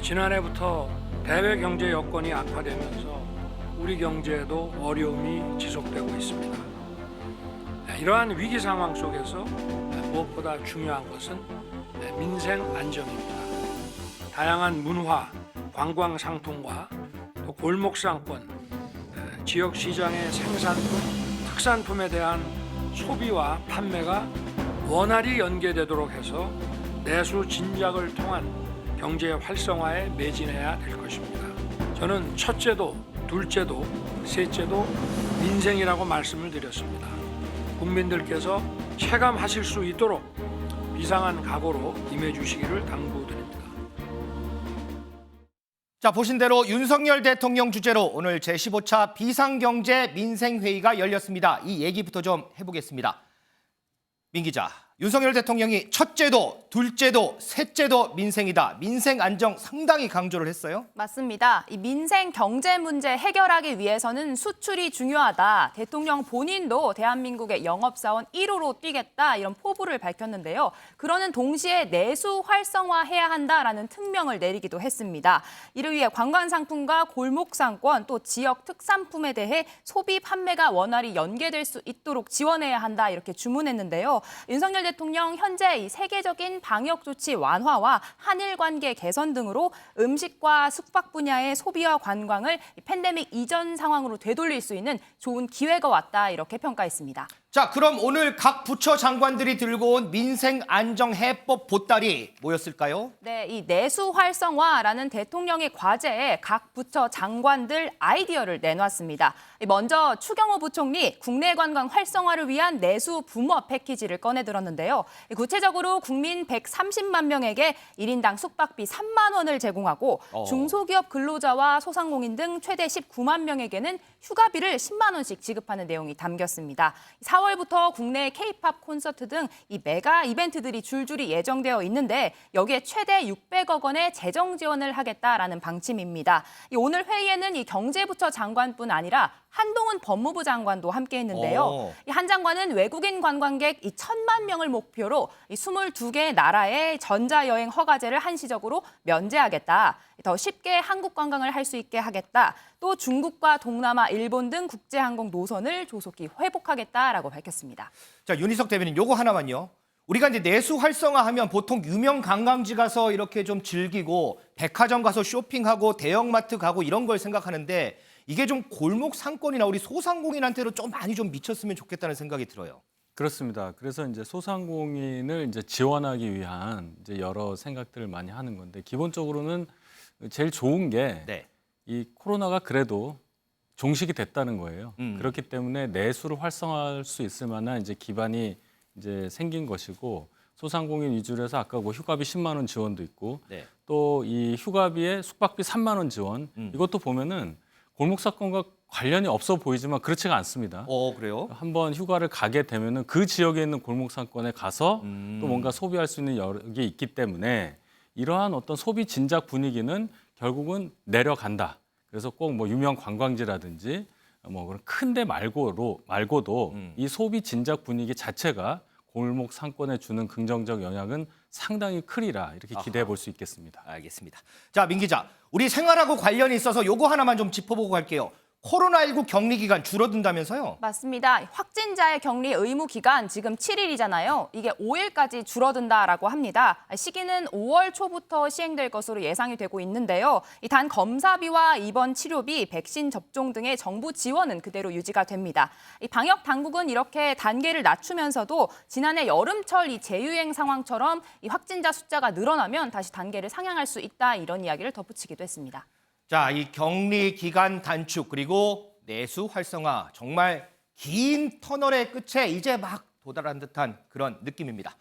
지난해부터 대외 경제 여건이 악화되면서 우리 경제에도 어려움이 지속되고 있습니다. 이러한 위기 상황 속에서 무엇보다 중요한 것은 민생 안정입니다. 다양한 문화, 관광 상품과 또 골목 상권, 지역 시장의 생산품, 특산품에 대한 소비와 판매가 원활히 연계되도록 해서 내수 진작을 통한 경제 활성화에 매진해야 될 것입니다. 저는 첫째도, 둘째도, 셋째도 민생이라고 말씀을 드렸습니다. 국민들께서 체감하실 수 있도록 비상한 각오로 임해주시기를 당부드립니다. 자, 보신 대로 윤석열 대통령 주재로 오늘 제15차 비상경제 민생회의가 열렸습니다. 이 얘기부터 좀 해보겠습니다. 민 기자, 윤석열 대통령이 첫째도, 둘째도, 셋째도 민생이다. 민생 안정 상당히 강조를 했어요. 맞습니다. 이 민생 경제 문제 해결하기 위해서는 수출이 중요하다. 대통령 본인도 대한민국의 영업사원 1호로 뛰겠다 이런 포부를 밝혔는데요. 그러는 동시에 내수 활성화해야 한다라는 특명을 내리기도 했습니다. 이를 위해 관광상품과 골목상권 또 지역 특산품에 대해 소비 판매가 원활히 연계될 수 있도록 지원해야 한다 이렇게 주문했는데요. 윤석열 대통령 현재 이 세계적인 방역 조치 완화와 한일 관계 개선 등으로 음식과 숙박 분야의 소비와 관광을 팬데믹 이전 상황으로 되돌릴 수 있는 좋은 기회가 왔다 이렇게 평가했습니다. 자, 그럼 오늘 각 부처 장관들이 들고 온 민생 안정 해법 보따리 뭐였을까요? 네, 이 내수 활성화라는 대통령의 과제에 각 부처 장관들 아이디어를 내놨습니다. 먼저 추경호 부총리 국내 관광 활성화를 위한 내수 붐업 패키지를 꺼내들었는데요. 구체적으로 국민 130만 명에게 1인당 숙박비 3만 원을 제공하고 중소기업 근로자와 소상공인 등 최대 19만 명에게는 휴가비를 10만 원씩 지급하는 내용이 담겼습니다. 4월부터 국내 K-팝 콘서트 등 이 메가 이벤트들이 줄줄이 예정되어 있는데 여기에 최대 600억 원의 재정 지원을 하겠다라는 방침입니다. 오늘 회의에는 이 경제부처 장관뿐 아니라 한동훈 법무부 장관도 함께했는데요. 이 한 장관은 외국인 관광객 1,000만 명을 목표로 22개 나라의 전자여행 허가제를 한시적으로 면제하겠다. 더 쉽게 한국 관광을 할 수 있게 하겠다. 또 중국과 동남아, 일본 등 국제항공 노선을 조속히 회복하겠다라고 밝혔습니다. 자, 윤희석 대변인 요거 하나만요. 우리가 이제 내수 활성화하면 보통 유명 관광지 가서 이렇게 좀 즐기고 백화점 가서 쇼핑하고 대형마트 가고 이런 걸 생각하는데 이게 좀 골목 상권이나 우리 소상공인한테도 좀 많이 좀 미쳤으면 좋겠다는 생각이 들어요. 그렇습니다. 그래서 이제 소상공인을 이제 지원하기 위한 이제 여러 생각들을 많이 하는 건데 기본적으로는 제일 좋은 게 이 코로나가 그래도 종식이 됐다는 거예요. 그렇기 때문에 내수를 활성화할 수 있을 만한 이제 기반이 이제 생긴 것이고 소상공인 위주로 해서 아까 뭐 휴가비 10만 원 지원도 있고 또 이 휴가비에 숙박비 3만 원 지원 이것도 보면은 골목 사건과 관련이 없어 보이지만 그렇지가 않습니다. 그래요? 한번 휴가를 가게 되면은 그 지역에 있는 골목 상권에 가서 또 뭔가 소비할 수 있는 여러 게 있기 때문에 이러한 어떤 소비 진작 분위기는 결국은 내려간다. 그래서 꼭 뭐 유명 관광지라든지 뭐 그런 큰데 말고도 이 소비 진작 분위기 자체가 골목 상권에 주는 긍정적 영향은 상당히 크리라 이렇게 기대해 볼 수 있겠습니다. 알겠습니다. 자, 민 기자, 우리 생활하고 관련이 있어서 요거 하나만 좀 짚어보고 갈게요. 코로나19 격리 기간 줄어든다면서요? 맞습니다. 확진자의 격리 의무 기간 지금 7일이잖아요. 이게 5일까지 줄어든다라고 합니다. 시기는 5월 초부터 시행될 것으로 예상이 되고 있는데요. 단 검사비와 입원 치료비, 백신 접종 등의 정부 지원은 그대로 유지가 됩니다. 방역 당국은 이렇게 단계를 낮추면서도 지난해 여름철 이 재유행 상황처럼 이 확진자 숫자가 늘어나면 다시 단계를 상향할 수 있다 이런 이야기를 덧붙이기도 했습니다. 자, 이 격리 기간 단축 그리고 내수 활성화 정말 긴 터널의 끝에 이제 막 도달한 듯한 그런 느낌입니다.